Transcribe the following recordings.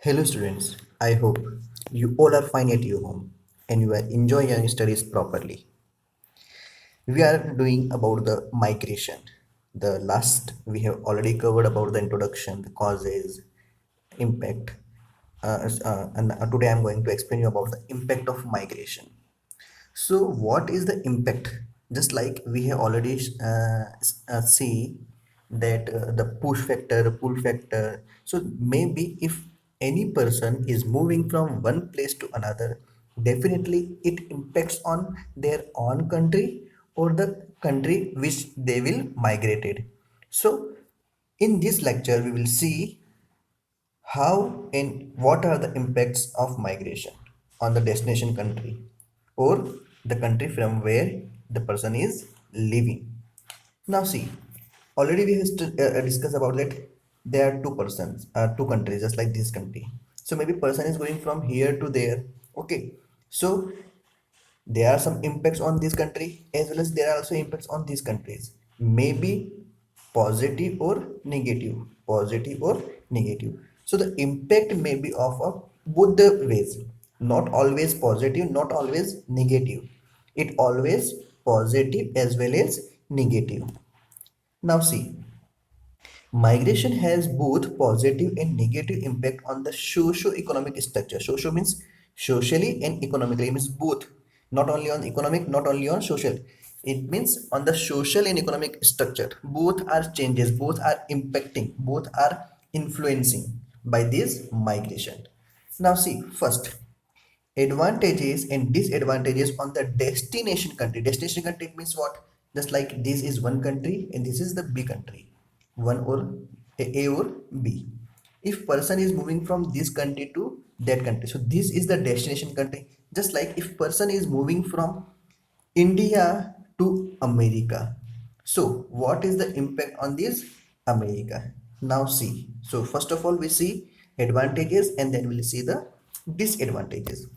Hello students, I hope you all are fine at your home and you are enjoying your studies properly. We are doing about the migration. The last we have already covered about the introduction, the causes, impact. And today I'm going to explain you about the impact of migration. So what is the impact? Just like we have already see that the push factor, pull factor. So maybe if any person is moving from one place to another, definitely it impacts on their own country or the country which they will migrated. So in this lecture, we will see how and what are the impacts of migration on the destination country or the country from where the person is living? Now see, already we have discussed about that there are two persons, two countries just like this country. So maybe person is going from here to there. Okay, so there are some impacts on this country as well as there are also impacts on these countries, maybe positive or negative. So the impact may be of both the ways, not always positive, not always negative. It always positive as well as negative. Now see, migration has both positive and negative impact on the socio-economic structure. Socio means socially and economically, means both, not only on economic, not only on social. It means on the social and economic structure. Both are changes, both are impacting, both are influencing by this migration. Now see, first, advantages and disadvantages on the destination country. Destination country means what? Just like this is one country and this is the B country, one or A or B. If person is moving from this country to that country, so this is the destination country. Just like if person is moving from India to America, so what is the impact on this America? Now see, so first of all we see advantages and then we'll see the disadvantages.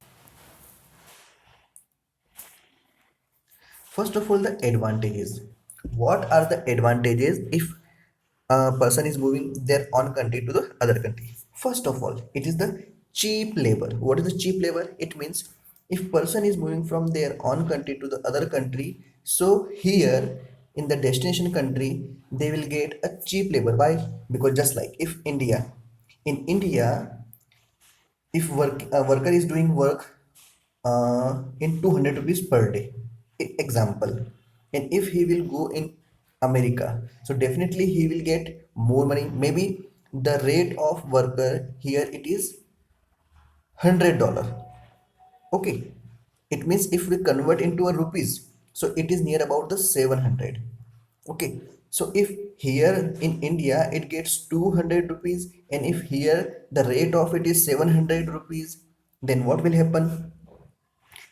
First of all, the advantages. What are the advantages if a person is moving their own country to the other country? First of all, it is the cheap labor. What is the cheap labor? It means if person is moving from their own country to the other country, so here in the destination country, they will get a cheap labor. Why? Because just like if in India, if a worker is doing work in 200 rupees per day, example, and if he will go in America, so definitely he will get more money. Maybe the rate of worker here it is $100. Okay, it means if we convert into a rupees, so it is near about the 700. Okay, so if here in India it gets 200 rupees and if here the rate of it is 700 rupees, then what will happen?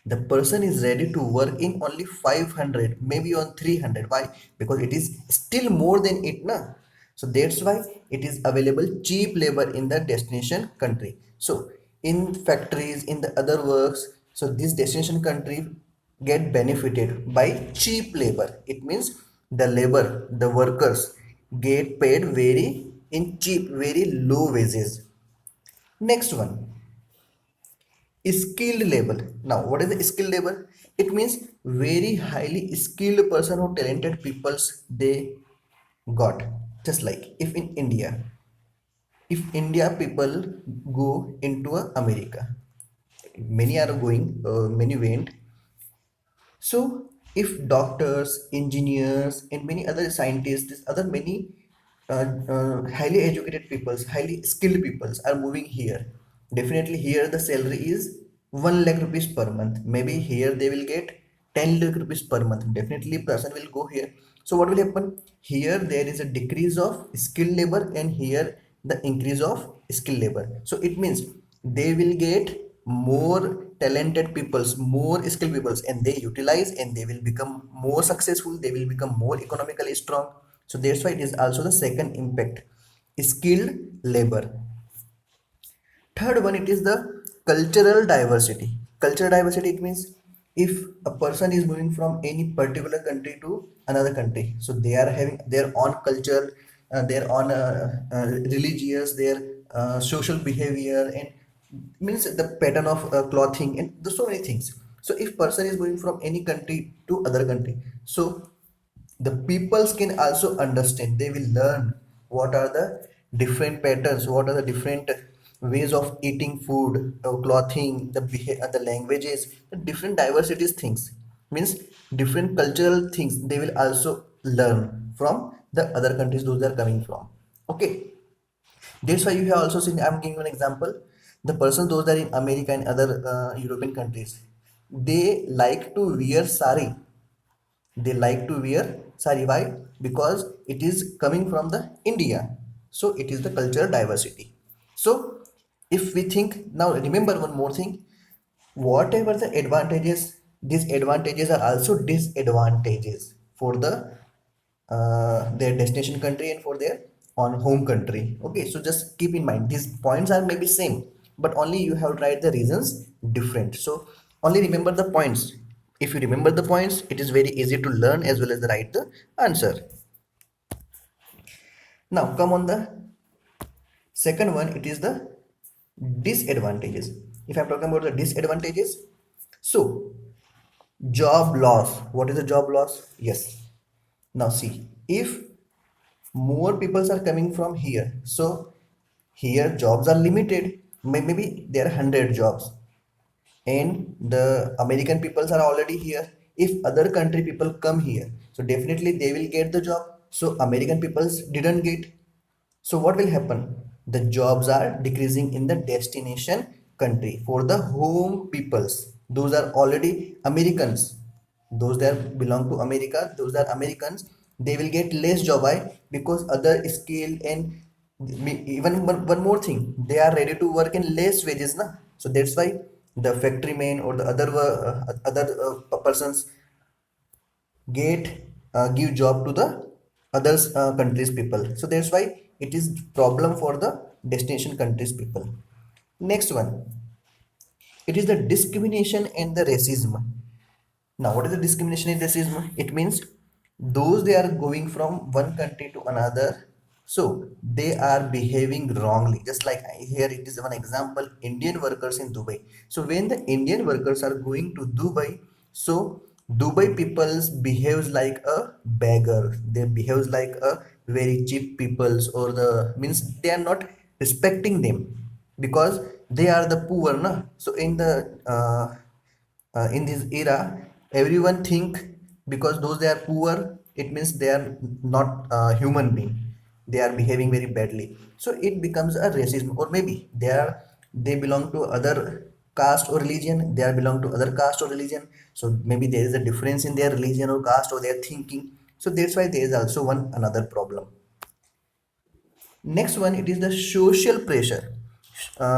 The person is ready to work in only 500, maybe on 300. Why? Because it is still more than it na. So that's why it is available cheap labor in the destination country. So in factories, in the other works, so this destination country get benefited by cheap labor. It means the labor, the workers get paid very in cheap, very low wages. Next one, skilled labor. Now what is the skilled labor? It means very highly skilled person or talented peoples they got. Just like if India people go into America, many are going, many went. So if doctors, engineers, and many other scientists, other many highly educated peoples, highly skilled peoples are moving here, definitely here the salary is 1 lakh rupees per month. Maybe here they will get 10 lakh rupees per month. Definitely person will go here. So what will happen? Here there is a decrease of skilled labor and here the increase of skilled labor. So it means they will get more talented peoples, more skilled peoples, and they utilize and they will become more successful, they will become more economically strong. So that's why it is also the second impact, skilled labor. Third one, it is the cultural diversity. Cultural diversity, it means if a person is moving from any particular country to another country, so they are having their own culture, their own religious, their social behavior, and means the pattern of clothing, and there's so many things. So if person is moving from any country to other country, so the peoples can also understand, they will learn what are the different patterns, what are the different ways of eating food, clothing, the languages, the different diversities things, means different cultural things they will also learn from the other countries those they are coming from. Okay, that's why you have also seen, I'm giving you an example, the person those that are in America and other European countries, they like to wear sari, they like to wear sari. Why? Because it is coming from the India, so it is the cultural diversity. So if we think now, remember one more thing, whatever the advantages, these advantages are also disadvantages for the their destination country and for their on home country. Okay, so just keep in mind these points are maybe same, but only you have tried the reasons different. So only remember the points. If you remember the points, it is very easy to learn as well as write the answer. Now come on the second one, it is the disadvantages. If I'm talking about the disadvantages, so job loss. What is the job loss? Yes. Now see, if more people are coming from here, so here jobs are limited. Maybe there are 100 jobs, and the American peoples are already here. If other country people come here, so definitely they will get the job. So American peoples didn't get. So what will happen? The jobs are decreasing in the destination country for the home peoples. Those are already Americans. Those that belong to America, those are Americans. They will get less job. Why? Because other skill and even one more thing, they are ready to work in less wages, na. So that's why the factory man or the other persons get give job to the others countries people. So that's why it is problem for the destination countries people. Next one, it is the discrimination and the racism. Now what is the discrimination and racism? It means those they are going from one country to another, so they are behaving wrongly. Just like here it is one example, Indian workers in Dubai. So when the Indian workers are going to Dubai, so Dubai peoples behaves like a beggar, they behaves like a very cheap peoples, or the means they are not respecting them because they are the poor, na. So in this era, everyone think because those they are poor, it means they are not human being, they are behaving very badly. So it becomes a racism, or maybe they belong to other caste or religion, they are belong to other caste or religion. So maybe there is a difference in their religion or caste or their thinking. So that's why there is also one another problem. Next one, it is the social pressure.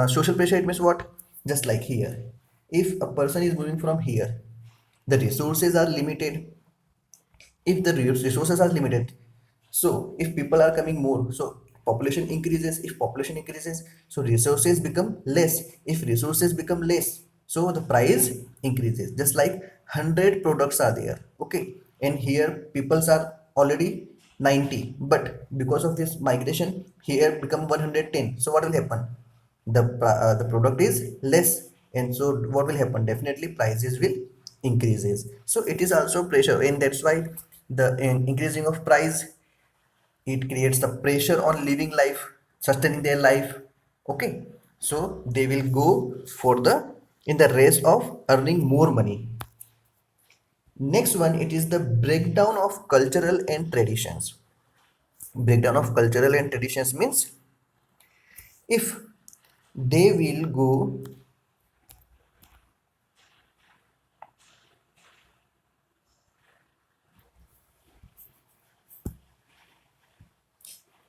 Social pressure, it means what? Just like here, if a person is moving from here, the resources are limited. If the resources are limited, so if people are coming more, so population increases. If population increases, so resources become less. If resources become less, so the price increases. Just like 100 products are there, okay, and here peoples are already 90, but because of this migration here become 110. So what will happen? The product is less, and so what will happen? Definitely prices will increases. So it is also pressure, and that's why the increasing of price, it creates the pressure on living life, sustaining their life. Okay, so they will go for the in the race of earning more money. Next one, it is the breakdown of cultural and traditions. Breakdown of cultural and traditions means if they will go,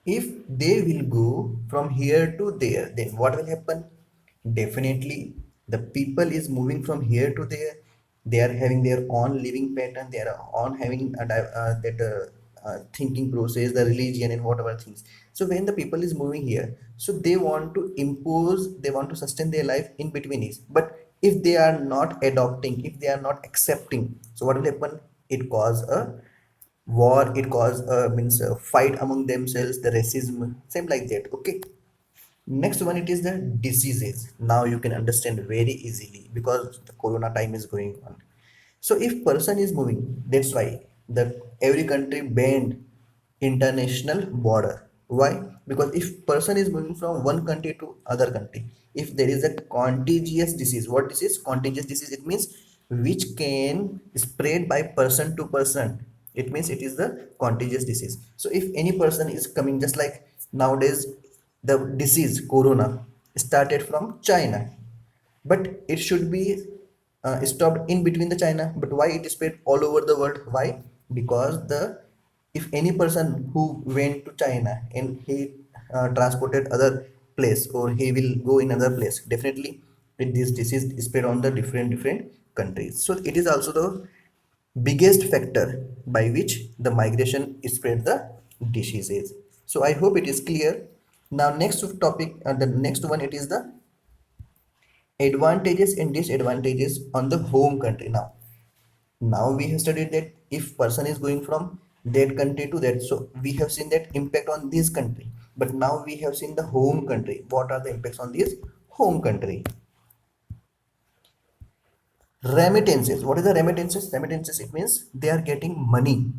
if they will go from here to there, then what will happen? Definitely the people is moving from here to there, they are having their own living pattern, they are on having that thinking process, the religion and whatever things. So when the people is moving here, so they want to impose, they want to sustain their life in between is. But if they are not adopting, if they are not accepting, so what will happen? It cause a war, it cause means a fight among themselves, the racism, same like that. Okay, Next one, it is the diseases. Now you can understand very easily because the corona time is going on. So if person is moving, that's why the every country banned international border. Why? Because if person is moving from one country to other country, if there is a contagious disease, what this is contagious disease, it means which can spread by person to person, it means it is the contagious disease. So if any person is coming, just like nowadays the disease corona started from China, but it should be stopped in between the China. But why it is spread all over the world? Why? Because the if any person who went to China and he transported other place, or he will go in other place, definitely this disease is spread on the different countries. So it is also the biggest factor by which the migration spread the diseases. So I hope it is clear. Now next topic, the next one, it is the advantages and disadvantages on the home country. Now we have studied that if person is going from that country to that, so we have seen that impact on this country. But now we have seen the home country, what are the impacts on this home country. Remittances, what is the remittances? It means they are getting money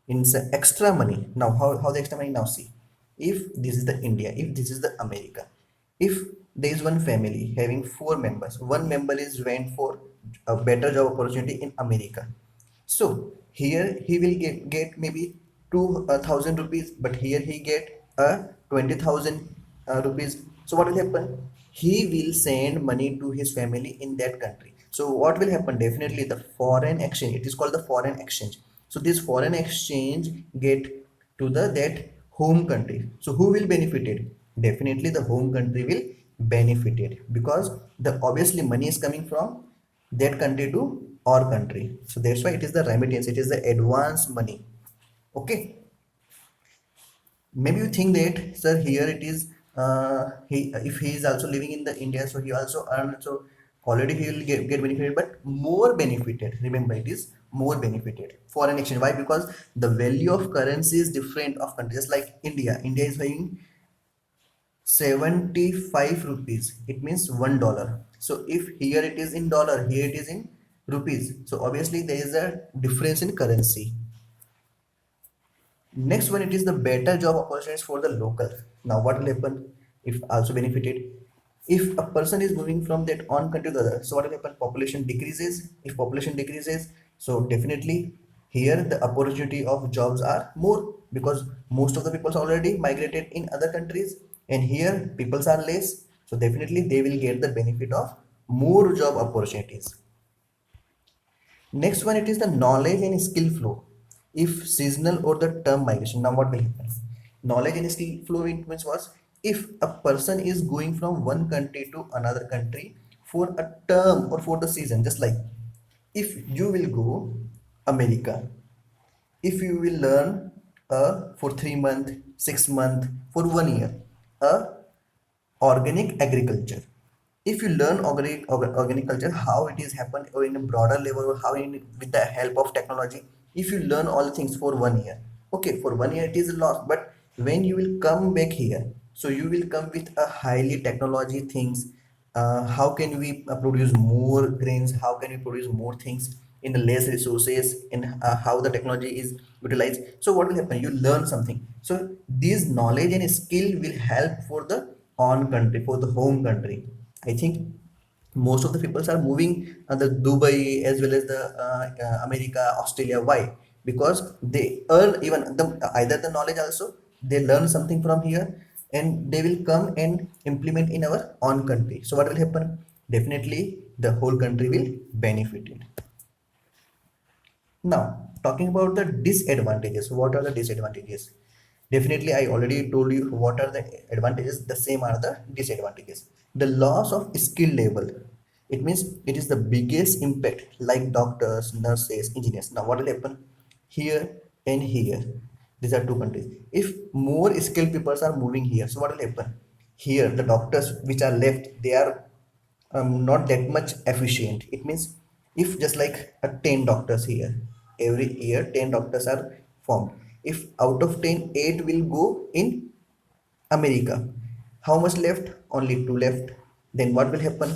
in extra money. Now how the extra money? Now see, if this is the India, if this is the America, if there is one family having four members, one member is went for a better job opportunity in America, so here he will get maybe 2,000 rupees, but here he get 20,000 rupees. So what will happen? He will send money to his family in that country. So what will happen? Definitely the foreign exchange, it is called the foreign exchange. So this foreign exchange get to the that home country. So who will benefit it? Definitely the home country will benefit it, because the obviously money is coming from that country to our country. So that's why it is the remittance, it is the advance money. Okay, maybe you think that, sir, here it is he, if he is also living in the India, so he also earn, so already he will get benefited, but more benefited. Remember, it is more benefited foreign exchange. Why? Because the value of currency is different of countries. Like India is paying 75 rupees, it means $1. So if here it is in dollar, here it is in rupees, so obviously there is a difference in currency. Next one, it is the better job opportunities for the local. Now what will happen if also benefited? If a person is moving from that one country to the other, so what will happen? Population decreases. If population decreases, so definitely here the opportunity of jobs are more, because most of the people already migrated in other countries, and here peoples are less, so definitely they will get the benefit of more job opportunities. Next one, it is the knowledge and skill flow. If seasonal or the term migration, now what will happen? Knowledge and skill flow, it means was, if a person is going from one country to another country for a term or for the season, just like if you will go America, if you will learn for 3 months, 6 months, for 1 year, a organic agriculture. If you learn organic culture, how it is happened, or in a broader level, or how with the help of technology, if you learn all things for 1 year, okay, for 1 year it is a loss, but when you will come back here, so you will come with a highly technology things. How can we produce more grains, how can we produce more things in the less resources, and how the technology is utilized. So what will happen? You learn something, so this knowledge and skill will help for the on country, for the home country. I think most of the people are moving the Dubai as well as the America, Australia. Why? Because they earn even the either the knowledge also, they learn something from here, and they will come and implement in our own country. So what will happen? Definitely the whole country will benefit it. Now, talking about the disadvantages, what are the disadvantages? Definitely, I already told you what are the advantages, the same are the disadvantages. The loss of skill level, it means it is the biggest impact, like doctors, nurses, engineers. Now, what will happen here and here? These are two countries. If more skilled people are moving here, so what will happen? Here, the doctors which are left, they are not that much efficient. It means if just like 10 doctors here, every year 10 doctors are formed. If out of 10, 8 will go in America, How much left? Only two left. Then what will happen?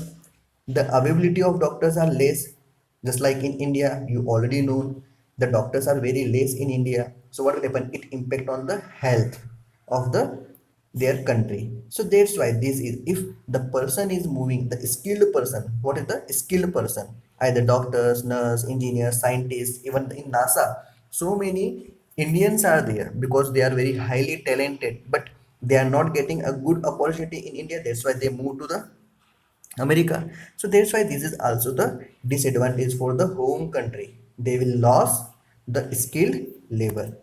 The availability of doctors are less. Just like in India, you already know the doctors are very less in India. So what will happen? It impact on the health of their country. So that's why this is, if the person is moving, the skilled person, what is the skilled person? Either doctors, nurse, engineers, scientists, even in NASA, so many Indians are there because they are very highly talented, but they are not getting a good opportunity in India. That's why they move to the America. So that's why this is also the disadvantage for the home country. They will lose the skilled labor.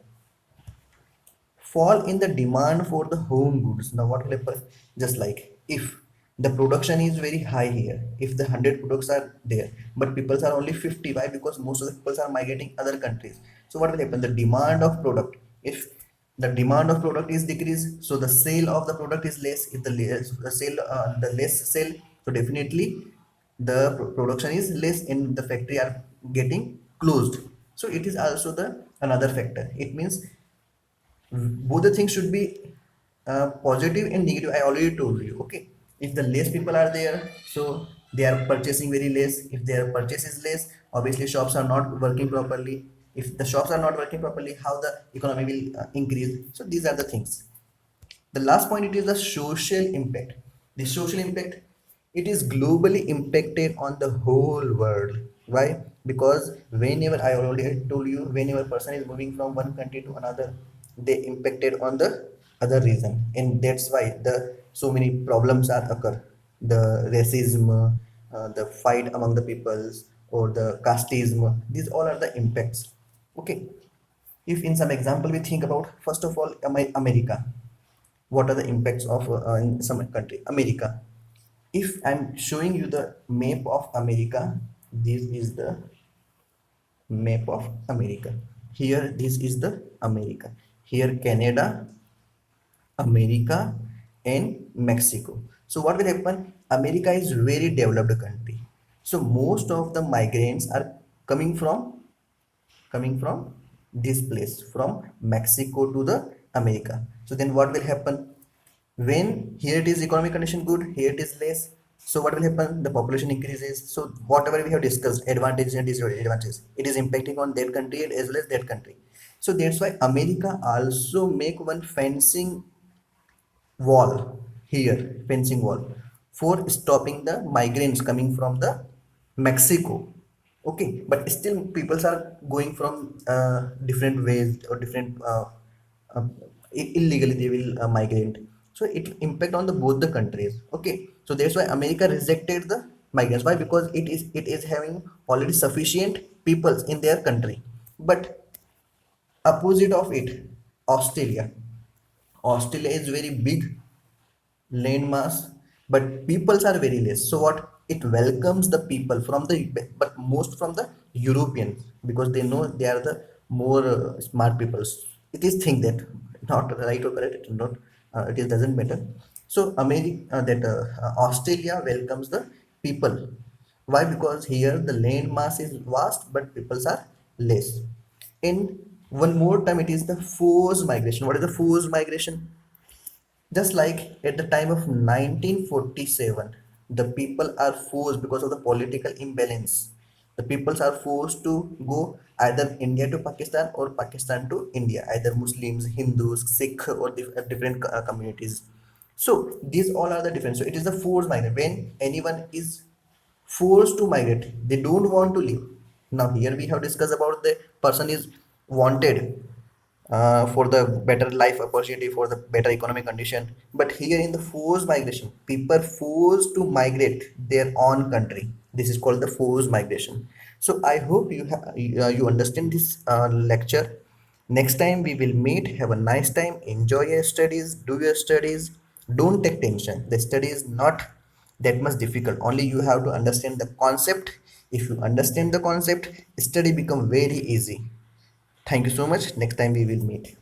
Fall in the demand for the home goods. Now what will happen? Just like if the production is very high here, if the 100 products are there, but people are only 50. Why? Because most of the people are migrating other countries. So what will happen? The demand of product, if the demand of product is decreased, so the sale of the product is less. If the less the sale, the less sale, so definitely the production is less and the factory are getting closed. So it is also the another factor. It means both the things should be positive and negative. I already told you. Okay, if the less people are there, so they are purchasing very less. If their purchase is less, obviously shops are not working properly. If the shops are not working properly, how the economy will increase? So these are the things. The last point, it is the social impact. The social impact, it is globally impacted on the whole world. Why? Because whenever, I already told you, whenever person is moving from one country to another, they impacted on the other region, and that's why the so many problems are occur. The racism, the fight among the peoples, or the casteism. These all are the impacts. Okay. If in some example we think about, first of all, America, what are the impacts of in some country? America, if I'm showing you the map of America, this is the map of America. Here this is the America. Here Canada, America, and Mexico. So what will happen? America is very developed country, so most of the migrants are coming from coming from this place, from Mexico to the America. So then what will happen? When here it is economic condition good, here it is less. So what will happen? The population increases. So whatever we have discussed, advantages and disadvantages, it is impacting on that country as well as that country. So that's why America also make one fencing wall here, fencing wall, for stopping the migrants coming from the Mexico. Okay, but still people are going from different ways or different uh, illegally they will migrate. So it impact on the both the countries. Okay, so that's why America rejected the migrants. Why? Because it is having already sufficient peoples in their country. But opposite of it, Australia. Australia is very big land mass, but peoples are very less. So what? It welcomes the people from the, but most from the Europeans, because they know they are the more smart peoples. It is think that not right or correct. It not. It is doesn't matter. So America, that Australia welcomes the people. Why? Because here the land mass is vast, but peoples are less. And one more time, it is the forced migration. What is the forced migration? Just like at the time of 1947, the people are forced because of the political imbalance. The peoples are forced to go either India to Pakistan or Pakistan to India, either Muslims, Hindus, Sikh, or different communities. So these all are the different. So it is the forced migrant. When anyone is forced to migrate, they don't want to live. Now here we have discussed about the person is wanted for the better life opportunity, for the better economic condition. But here in the forced migration, people forced to migrate their own country. This is called the forced migration. So I hope you understand this lecture. Next time we will meet. Have a nice time. Enjoy your studies. Do your studies. Don't take tension. The study is not that much difficult. Only you have to understand the concept. If you understand the concept, study become very easy. Thank you so much. Next time we will meet.